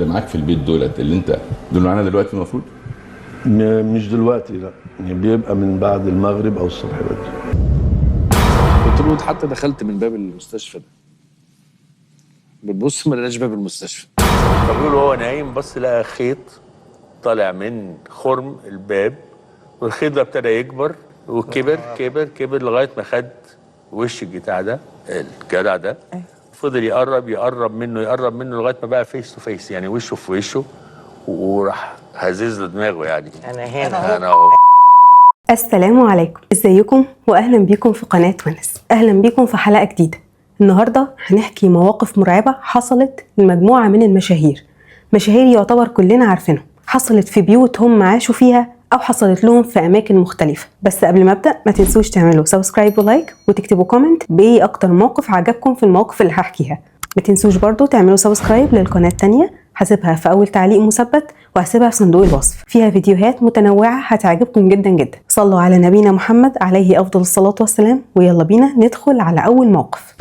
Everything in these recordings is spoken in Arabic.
اللي معاك في البيت دولت اللي انت دول معانا دلوقتي المفروض؟ مش دلوقتي، لا، يعني بيبقى من بعد المغرب او الصبح بدري. قلت له حتى دخلت من باب المستشفى ده بتبص ما لقاش باب المستشفى. فبيقول هو نايم بص لقى خيط طالع من خرم الباب، والخيط ده ابتدى يكبر وكبر كبر كبر لغايه ما خد وش الجدع ده ده فضل يقرب منه لغايه ما بقى فيس تو فيس، يعني وشه في وشه، وراح هزز له دماغه يعني انا هنا انا اهو. السلام عليكم، ازيكم واهلا بيكم في قناة ونس. اهلا بيكم في حلقة جديدة. النهاردة هنحكي مواقف مرعبة حصلت لمجموعة من المشاهير، مشاهير يعتبر كلنا عارفينهم، حصلت في بيوت هم عاشوا فيها او حصلت لهم في اماكن مختلفة. بس قبل ما ابدأ ما تنسوش تعملوا سبسكرايب ولايك وتكتبوا كومنت بايه اكتر موقف عجبكم في المواقف اللي هحكيها. ما تنسوش برضو تعملوا سبسكرايب للقناة التانية، هسيبها في اول تعليق مثبت وهسيبها في صندوق الوصف، فيها فيديوهات متنوعة هتعجبكم جدا جدا. صلوا على نبينا محمد عليه افضل الصلاة والسلام، ويلا بينا ندخل على اول موقف.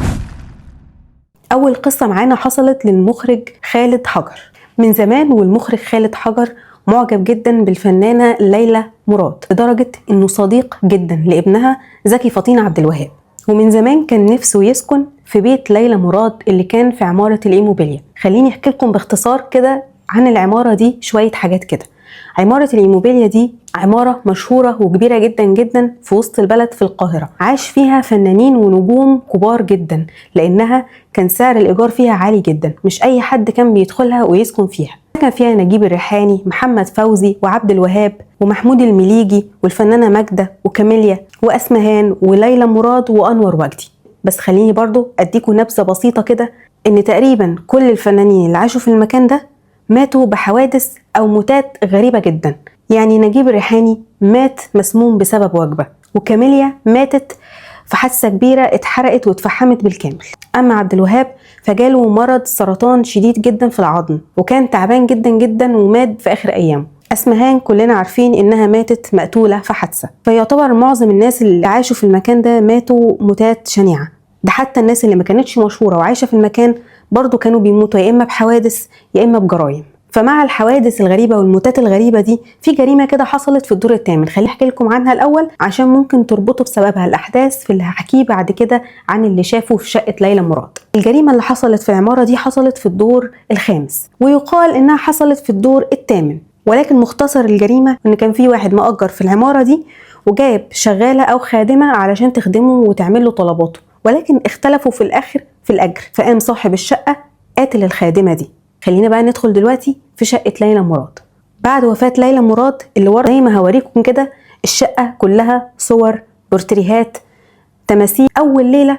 اول قصة معانا حصلت للمخرج خالد حجر. من زمان والمخرج خالد حجر معجب جدا بالفنانة ليلى مراد، لدرجة انه صديق جدا لابنها زكي فطين عبد الوهاب، ومن زمان كان نفسه يسكن في بيت ليلى مراد اللي كان في عمارة الإيموبيليا. خليني احكي لكم باختصار كده عن العمارة دي شوية حاجات كده. عمارة الإيموبيليا دي عمارة مشهورة وكبيرة جدا جدا في وسط البلد في القاهرة، عاش فيها فنانين ونجوم كبار جدا، لأنها كان سعر الإيجار فيها عالي جدا، مش أي حد كان بيدخلها ويسكن فيها. كان فيها نجيب الريحاني، محمد فوزي، وعبد الوهاب، ومحمود المليجي، والفنانة ماجدة، وكاميليا، وأسمهان، وليلى مراد، وأنور وجدي. بس خليني برضو أديكم نبذة بسيطة كده، إن تقريبا كل الفنانين اللي عاشوا في المكان ده ماتوا بحوادث أو موتات غريبة جدا. يعني نجيب الريحاني مات مسموم بسبب وجبة، وكاميليا ماتت في حادثة كبيرة اتحرقت واتفحمت بالكامل. أما عبد الوهاب فجاله مرض سرطان شديد جدا في العظم، وكان تعبان جدا جدا ومات في آخر أيامه. أسمهان كلنا عارفين إنها ماتت مقتولة في حادثة. فيعتبر معظم الناس اللي عاشوا في المكان ده ماتوا موتات شنيعة. ده حتى الناس اللي ما كانتش مشهورة وعايشة في المكان برضو كانوا بيموتوا يا إما بحوادث يا إما بجرائم. فمع الحوادث الغريبة والموتات الغريبة دي، في جريمة كده حصلت في الدور الثامن، خليني احكي لكم عنها الأول عشان ممكن تربطوا بسببها الأحداث في اللي هحكيه بعد كده عن اللي شافه في شقة ليلى مراد. الجريمة اللي حصلت في العمارة دي حصلت في الدور الخامس، ويقال إنها حصلت في الدور الثامن، ولكن مختصر الجريمة إن كان في واحد مؤجر في العمارة دي وجايب شغالة أو خادمة علشان تخدمه وتعمل له طلباته، ولكن اختلفوا في الآخر في الأجر، فقام صاحب الشقة قاتل الخادمة دي. خلينا بقى ندخل دلوقتي في شقة ليلى مراد. بعد وفاة ليلى مراد اللي ورا زي ما هوريكم كده، الشقة كلها صور، بورتريهات، تماثيل. أول ليلة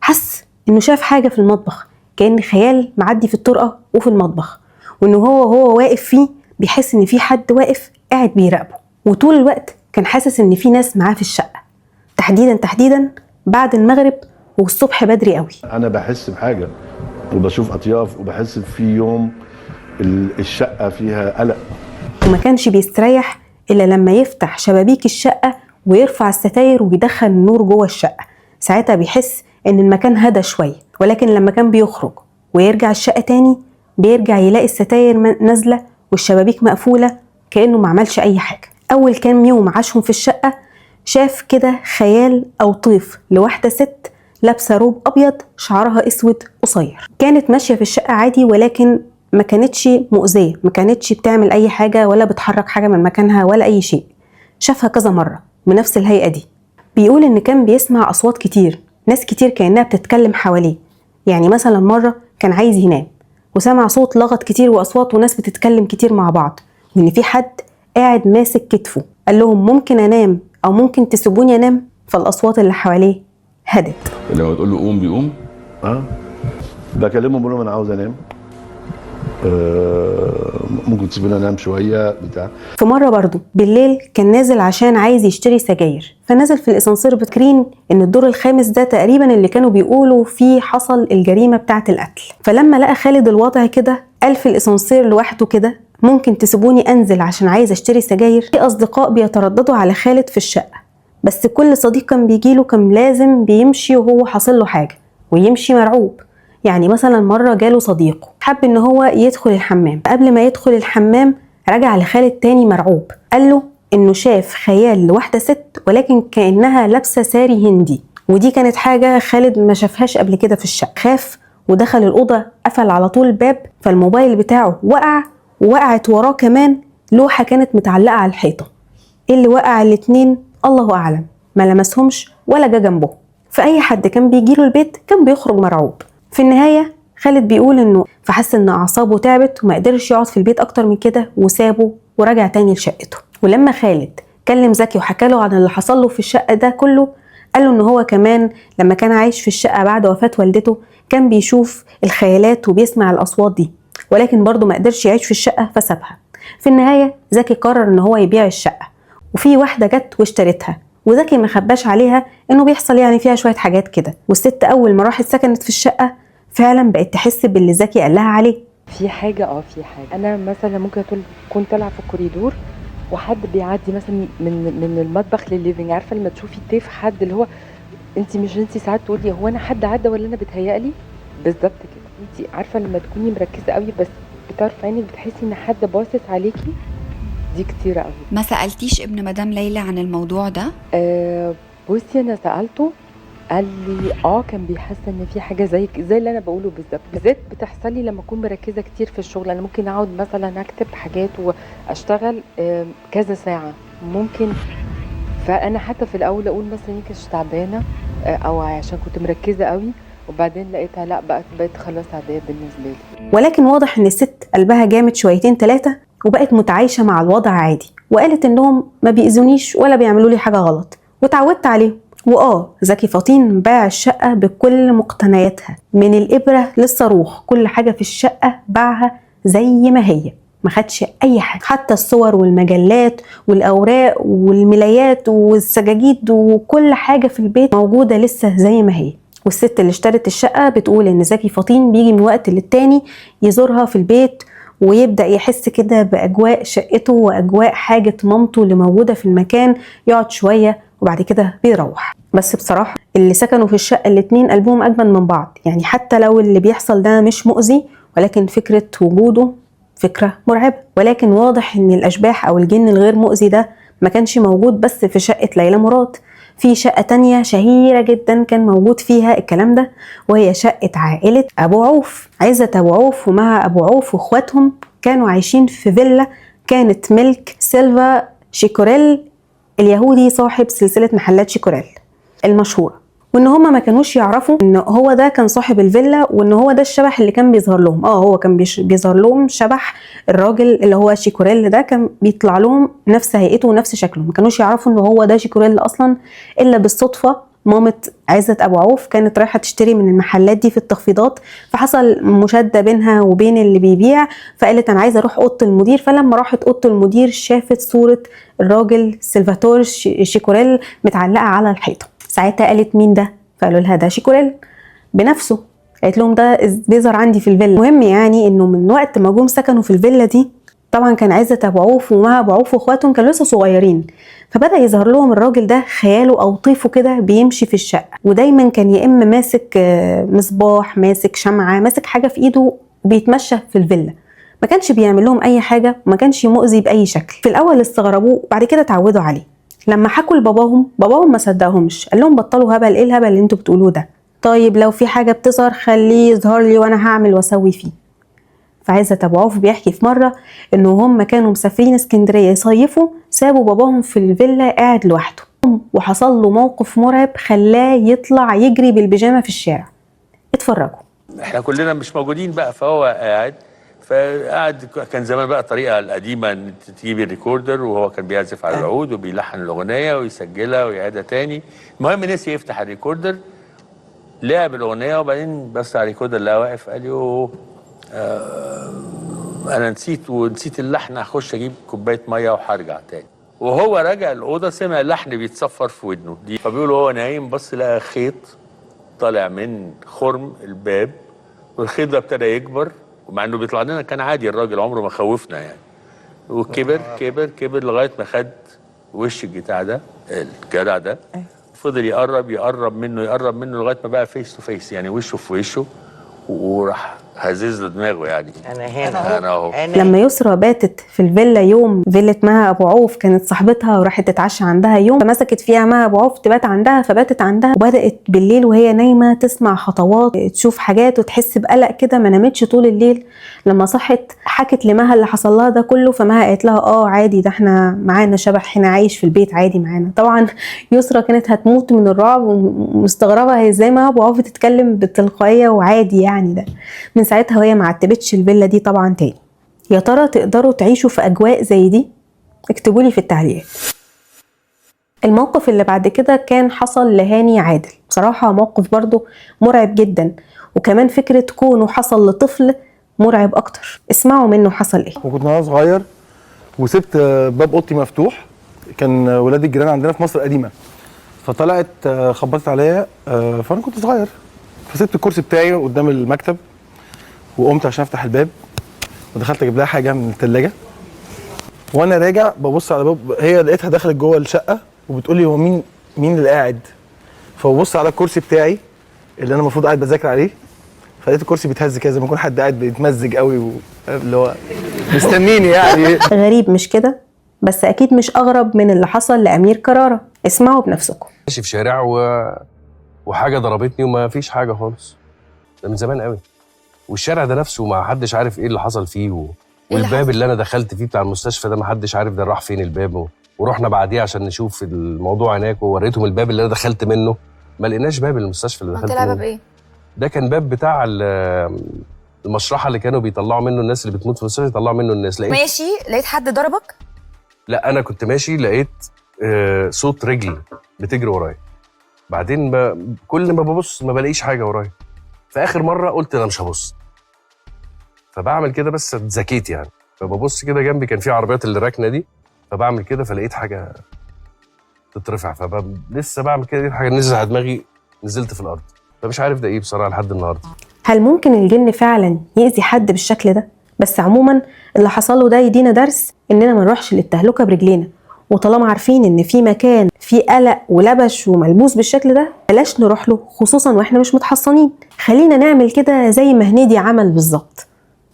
حس إنه شاف حاجة في المطبخ، كأن خيال معدي في الطرقة وفي المطبخ، وإنه هو واقف فيه بيحس إن في حد واقف قاعد بيراقبه، وطول الوقت كان حاسس إن في ناس معاه في الشقة، تحديدا بعد المغرب والصبح بدري قوي. انا بحس بحاجه وبشوف اطياف وبحس في يوم الشقه فيها قلق، وما كانش بيستريح الا لما يفتح شبابيك الشقه ويرفع الستاير ويدخل النور جوه الشقه. ساعتها بيحس ان المكان هدى شويه، ولكن لما كان بيخرج ويرجع الشقه تاني بيرجع يلاقي الستاير نازله والشبابيك مقفوله كانه ما عملش اي حاجه. اول كام يوم عاشهم في الشقه شاف كده خيال او طيف لواحده ست لابسه روب ابيض شعرها اسود قصير، كانت ماشيه في الشقه عادي، ولكن ما كانتش مؤذيه، ما كانتش بتعمل اي حاجه ولا بتحرك حاجه من مكانها ولا اي شيء. شافها كذا مره بنفس الهيئه دي. بيقول ان كان بيسمع اصوات كتير، ناس كتير كانها بتتكلم حواليه. يعني مثلا مره كان عايز ينام وسمع صوت لغط كتير واصوات وناس بتتكلم كتير مع بعض، وان في حد قاعد ماسك كتفه قال لهم ممكن انام او ممكن تسيبوني انام. فالاصوات اللي حواليه هدت. لما تقول له قوم بيقوم. بكلمه بقول له انا عاوز انام، ممكن تسيبوني انام شويه بتاع. في مره برضو بالليل كان نازل عشان عايز يشتري سجاير، فنزل في الاسانسير. فاكرين ان الدور الخامس ده تقريبا اللي كانوا بيقولوا فيه حصل الجريمه بتاعه القتل. فلما لقى خالد الوضع كده قال في الاسانسير لوحده كده ممكن تسيبوني انزل عشان عايز اشتري سجاير. في اصدقاء بيترددوا على خالد في الشقه، بس كل صديق كان بيجيله كان لازم بيمشي وهو حاصل له حاجه، ويمشي مرعوب. يعني مثلا مرة جاله صديقه حب ان هو يدخل الحمام، قبل ما يدخل الحمام رجع لخالد تاني مرعوب، قال له انه شاف خيال لواحدة ست ولكن كأنها لابسة ساري هندي، ودي كانت حاجة خالد ما شافهاش قبل كده في الشقة. خاف ودخل الأوضة، قفل على طول الباب، فالموبايل بتاعه وقع، ووقعت وراه كمان لوحة كانت متعلقة على الحيطة. ايه اللي وقع الاتنين الله أعلم، ما لمسهمش ولا جا جنبه. فأي حد كان بيجيله البيت كان بيخرج مرعوب. في النهاية خالد بيقول انه فحس ان اعصابه تعبت وما قدرش يقعد في البيت اكتر من كده وسابه ورجع تاني لشقته. ولما خالد كلم زكي وحكى له عن اللي حصل له في الشقة ده كله، قال له ان هو كمان لما كان عايش في الشقة بعد وفاة والدته كان بيشوف الخيالات وبيسمع الاصوات دي، ولكن برضه ما قدرش يعيش في الشقة فسابها. في النهاية زكي قرر ان هو يبيع الشقة، وفي واحدة جت واشترتها، وزكي ما خباش عليها انه بيحصل يعني فيها شوية حاجات كده. والست اول ما راحت سكنت في الشقة فعلا بقت تحس باللي زكي قال لها عليه. في حاجة انا مثلا ممكن كنت طالعة في الكوريدور وحد بيعدي مثلا من المطبخ للليفينج، عارفه لما تشوفي طيف حد اللي هو انت ساعات تقولي هو انا حد عدى ولا انا بتهيألي؟ بالظبط كده. انت عارفه لما تكوني مركزه قوي بس بطرف عينك بتحسي ان حد باصص عليكي، دي كتيره قوي. ما سألتيش ابن مدام ليلى عن الموضوع ده؟ بصي انا سألته، قال لي كان بيحس ان في حاجه زي اللي انا بقوله بالظبط. بالذات بتحصل لي لما اكون مركزه كتير في الشغل، انا ممكن اقعد مثلا اكتب حاجات واشتغل كذا ساعه ممكن. فانا حتى في الاول اقول مثلا يمكن مش تعبانه او عشان كنت مركزه قوي، وبعدين لقيتها لا بقت خلاص عاديه بالنسبه لي. ولكن واضح ان الست قلبها جامد شويتين ثلاثه وبقت متعايشه مع الوضع عادي، وقالت انهم ما بيأذونيش ولا بيعملوا لي حاجه غلط وتعودت عليهم. زكي فطين باع الشقة بكل مقتنياتها من الإبرة للصاروخ، كل حاجة في الشقة باعها زي ما هي، ما خدش أي حاجة، حتى الصور والمجلات والأوراق والملايات والسجاجيد وكل حاجة في البيت موجودة لسه زي ما هي. والست اللي اشترت الشقة بتقول إن زكي فطين بيجي من وقت للتاني يزورها في البيت ويبدأ يحس كده بأجواء شقته وأجواء حاجة مامته اللي موجودة في المكان، يقعد شوية وبعد كده بيروح. بس بصراحة اللي سكنوا في الشقة الاتنين قلبهم أجمل من بعض، يعني حتى لو اللي بيحصل ده مش مؤذي ولكن فكرة وجوده فكرة مرعبة. ولكن واضح ان الأشباح أو الجن الغير مؤذي ده ما كانش موجود بس في شقة ليلى مراد، في شقة تانية شهيرة جدا كان موجود فيها الكلام ده، وهي شقة عائلة أبو عوف. عزت أبو عوف ومع أبو عوف واخواتهم كانوا عايشين في فيلا كانت ملك سيلفا شيكوريل اليهودي صاحب سلسلة محلات شيكوريل المشهورة، وان هما ما كانوش يعرفوا ان هو ده كان صاحب الفيلا وان هو ده الشبح اللي كان بيظهر لهم. هو كان بيظهر لهم شبح الراجل اللي هو شيكوريل ده، كان بيطلع لهم نفس هيئته ونفس شكله، ما كانوش يعرفوا ان هو ده شيكوريل اصلا الا بالصدفة. مامة عزت أبو عوف كانت رايحة تشتري من المحلات دي في التخفيضات، فحصل مشادة بينها وبين اللي بيبيع، فقالت أنا عايزة أروح أوضة المدير. فلما راحت أوضة المدير شافت صورة الراجل سلفاتور شيكوريل متعلقة على الحيطة. ساعتها قالت مين ده؟ فقالوا لها ده شيكوريل بنفسه. قالت لهم ده بيظهر عندي في الفيلا. المهم يعني إنه من وقت ما جم سكنوا في الفيلا دي، طبعا كان عزت أبو عوف ومع أبو عوف واخواتهم كانوا لسه صغيرين، فبدأ يظهر لهم الراجل ده خياله أو طيفه كده بيمشي في الشقة، ودايما كان يا إما ماسك مصباح، ماسك شمعة، ماسك حاجة في إيده وبيتمشى في الفيلا. ما كانش بيعمل لهم أي حاجة وما كانش مؤذي بأي شكل. في الأول استغربوه بعد كده اتعودوا عليه. لما حكوا لباباهم ما صدقهمش، قال لهم بطلوا هبل، إيه الهبل اللي انتوا بتقولوه ده؟ طيب لو في حاجة بتظهر خليه يظهر لي وأنا هعمل وأسوي فيه. فعزت أبو عوف بيحكي في مرة إنه هم كانوا مسافرين اسكندرية يصيفوا، سابوا باباهم في الفيلا قاعد لوحده، وحصل له موقف مرعب خلاه يطلع يجري بالبيجامة في الشارع. اتفرجوا. احنا كلنا مش موجودين بقى، فهو فقعد كان زمان بقى الطريقه القديمه ان تجيبي الريكوردر وهو كان بيعزف على العود وبيلحن الاغنيه ويسجلها ويعيدها تاني. المهم نسي يفتح الريكوردر، لعب الاغنيه وبعدين بص على الريكوردر لقى واقف، قال له انا نسيت اللحن، هخش اجيب كوبايه ميه وهرجع تاني. وهو راجع الاوضه سمع اللحن بيتصفر في ودنه دي، فبيقول هو نايم بص لقى خيط طالع من خرم الباب، والخيط ده ابتدى يكبر، ومع انه بيطلع لنا كان عادي، الراجل عمره ما خوفنا يعني، وكبر كبر كبر لغايه ما خد وش الجدع ده الجدع ده، فضل يقرب منه لغايه ما بقى فيس تو فيس، يعني وشه في وشه، وراح هزز له دماغه يعني انا اهو. لما يسرى باتت في الفيلا يوم، فيلا مها ابو عوف، كانت صاحبتها وراحت تتعشى عندها يوم، فمسكت فيها مها ابو عوف تبات عندها، فباتت عندها وبدات بالليل وهي نايمه تسمع خطوات، تشوف حاجات وتحس بقلق كده، ما نامتش طول الليل. لما صحت حكت لمها اللي حصل لها ده كله، فمها قالت لها عادي، ده احنا معانا شبح هنا عايش في البيت عادي معانا. طبعا يسرى كانت هتموت من الرعب ومستغربه هي ازاي مها ابو عوف تتكلم بتلقائيه وعادي يعني. ده من ساعتها وهي ما عتبتش الفيلا دي طبعا تاني. يا ترى تقدروا تعيشوا في اجواء زي دي؟ اكتبوا لي في التعليقات. الموقف اللي بعد كده كان حصل لهاني عادل، بصراحه موقف برضو مرعب جدا، وكمان فكره كونه حصل لطفل مرعب اكتر. اسمعوا منه حصل ايه. وكنت وانا صغير وسبت باب اوضتي مفتوح، كان ولاد الجيران عندنا في مصر القديمه، فطلعت خبطت عليا، فانا كنت صغير، فسبت الكرسي بتاعي قدام المكتب وقمت عشان افتح الباب، ودخلت اجيب لها حاجه من الثلاجه، وانا راجع ببص على باب، هي لقيتها دخلت جوه الشقه وبتقول لي هو مين اللي قاعد، فببص على الكرسي بتاعي اللي انا المفروض قاعد بذاكر عليه، فلقيت الكرسي بيتهز كده زي ما يكون حد قاعد بيتمزج قوي اللي هو مستنيني يعني. غريب مش كده؟ بس اكيد مش اغرب من اللي حصل لامير كرارة. اسمعوا بنفسكم. ماشي في شارع وحاجه ضربتني وما فيش حاجه خالص، ده من زمان قوي، والشارع ده نفسه ما حدش عارف ايه اللي حصل فيه والباب اللي انا دخلت فيه بتاع المستشفى ده ما حدش عارف ده راح فين الباب ورحنا بعديه عشان نشوف الموضوع هناك، ووريتهم الباب اللي انا دخلت منه، ما لقيناش باب المستشفى اللي دخلت منه. باب ايه؟ ده كان باب بتاع المشرحه اللي كانوا بيطلعوا منه الناس اللي بتموت في المستشفى، يطلعوا منه الناس. ماشي، لقيت حد ضربك؟ لا انا كنت ماشي لقيت صوت رجل بتجري ورايا، بعدين كل ما ببص ما بلاقيش حاجه ورايا، في اخر مره قلت انا مش هبص، فبعمل كده بس اتذكيت يعني، فببص كده جنبي كان في عربيات اللي راكنه دي، فبعمل كده فلقيت حاجه تترفع، فلسه بعمل كده لقيت حاجه نزلت على دماغي، نزلت في الارض، فمش عارف ده ايه بصراحه لحد النهارده. هل ممكن الجن فعلا يأذي حد بالشكل ده؟ بس عموما اللي حصل له ده يدينا درس اننا ما نروحش للتهلكه برجلينا، وطالما عارفين ان في مكان فيه قلق ولبش وملبوس بالشكل ده بلاش نروح له، خصوصا واحنا مش متحصنين. خلينا نعمل كده زي ما هنيدي عمل بالظبط.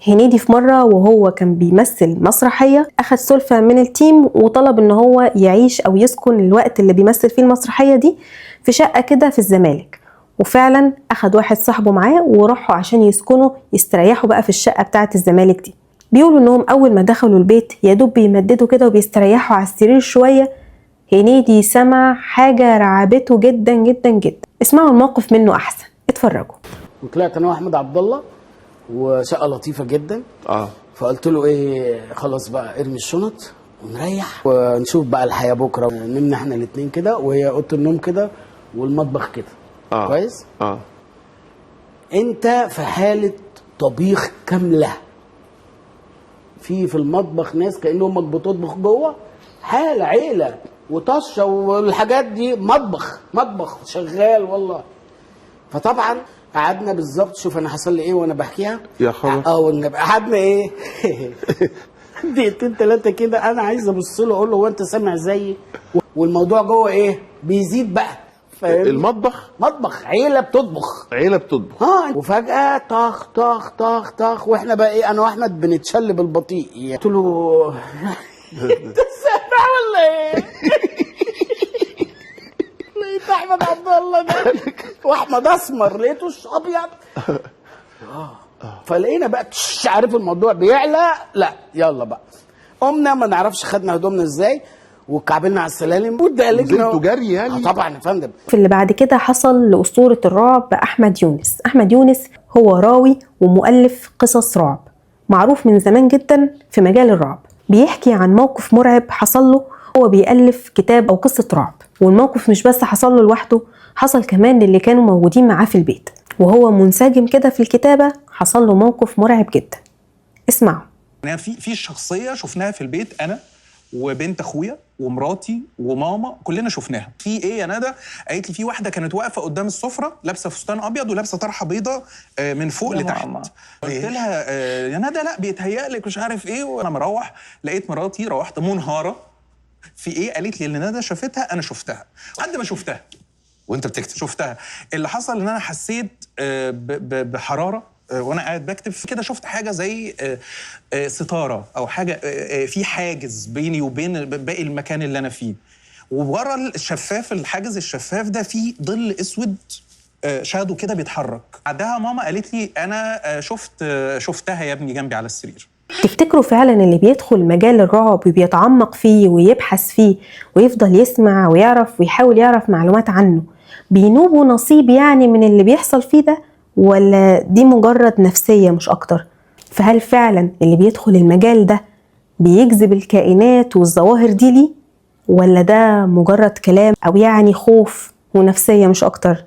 هنيدي في مره وهو كان بيمثل مسرحيه اخد سلفه من التيم وطلب ان هو يعيش او يسكن الوقت اللي بيمثل فيه المسرحيه دي في شقه كده في الزمالك، وفعلا اخد واحد صاحبه معاه وراحوا عشان يسكنوا يستريحوا بقى في الشقه بتاعه الزمالك دي. بيقولوا انهم اول ما دخلوا البيت يا دوب بيمددوا كده وبيستريحوا على السرير شويه، هنيدي سمع حاجه رعبته جدا جدا جدا. اسمعوا الموقف منه احسن، اتفرجوا. وطلعت انا واحمد عبد الله وشقه لطيفه جدا، فقلت له ايه خلاص بقى ارمي الشنط ونريح ونشوف بقى الحياه بكره. نمنا احنا الاثنين كده، وهي اوضه النوم كده والمطبخ كده. كويس. انت في حاله طبيخ كامله، في المطبخ ناس كأن امك بتطبخ جوه، حاله عيله وطشه والحاجات دي، مطبخ شغال والله. فطبعا قعدنا بالظبط، شوف انا حصل لي ايه وانا بحكيها يا خبر. والنبي قعدنا ايه دقيقتين 3 كده، انا عايز ابص له اقول له هو انت سامع زيي؟ والموضوع جوه ايه بيزيد بقى، فاهم؟ مطبخ عيله بتطبخ وفجاه طخ طخ طخ طخ، واحنا بقى ايه انا واحمد بنتشل بالبطيء. قلت له انت سامع ولا ايه؟ لقيت احمد عبد الله ده واحمد اسمر لقيته ابيض. فلقينا بقى عارف الموضوع بيعلى، لا يلا بقى قمنا ما نعرفش خدنا هدومنا ازاي وكعبلنا على السلالم ودقلجنا. نزلتوا جري يعني؟ طبعا يا فندم. في اللي بعد كده حصل لأسطورة الرعب أحمد يونس. أحمد يونس هو راوي ومؤلف قصص رعب معروف من زمان جدا في مجال الرعب. بيحكي عن موقف مرعب حصل له، هو بيألف كتاب أو قصة رعب، والموقف مش بس حصل له لوحده، حصل كمان للي كانوا موجودين معاه في البيت، وهو منسجم كده في الكتابة حصل له موقف مرعب جدا. اسمعوا. في شخصية شفناها في البيت، أنا وبنت أخويا ومراتي وماما كلنا شفناها. في إيه يا ندى؟ قالت لي في واحدة كانت واقفة قدام السفرة لابسة فستان أبيض ولابسة طرحة بيضة من فوق لتحت. قلت لها يا ندى لا بيتهيألك مش عارف إيه، وأنا مروح لقيت مراتي روحت منهارة. في إيه؟ قالت لي اللي ندى شافتها أنا شفتها، قد ما شفتها وأنت بتكتب شفتها. اللي حصل إن أنا حسيت بحرارة وانا قاعد بكتب كده شفت حاجه زي ستاره او حاجه في حاجز بيني وبين باقي المكان اللي انا فيه، وورا الشفاف الحاجز الشفاف ده فيه ظل اسود شادو كده بيتحرك. بعدها ماما قالت لي انا شفتها يا ابني جنبي على السرير. تفتكروا فعلا اللي بيدخل مجال الرعب وبيتعمق فيه ويبحث فيه ويفضل يسمع ويعرف ويحاول يعرف معلومات عنه بينوبوا نصيب يعني من اللي بيحصل فيه ده، ولا دي مجرد نفسية مش أكتر؟ فهل فعلا اللي بيدخل المجال ده بيجذب الكائنات والظواهر دي ليه، ولا ده مجرد كلام أو يعني خوف ونفسية مش أكتر؟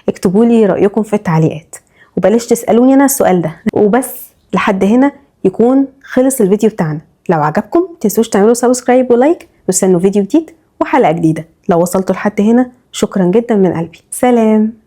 اكتبوا لي رأيكم في التعليقات، وبلاش تسألوني أنا السؤال ده. وبس لحد هنا يكون خلص الفيديو بتاعنا. لو عجبكم متنسوش تعملوا سبسكرايب ولايك واستنوا فيديو جديد وحلقة جديدة. لو وصلتوا لحد هنا شكرا جدا من قلبي. سلام.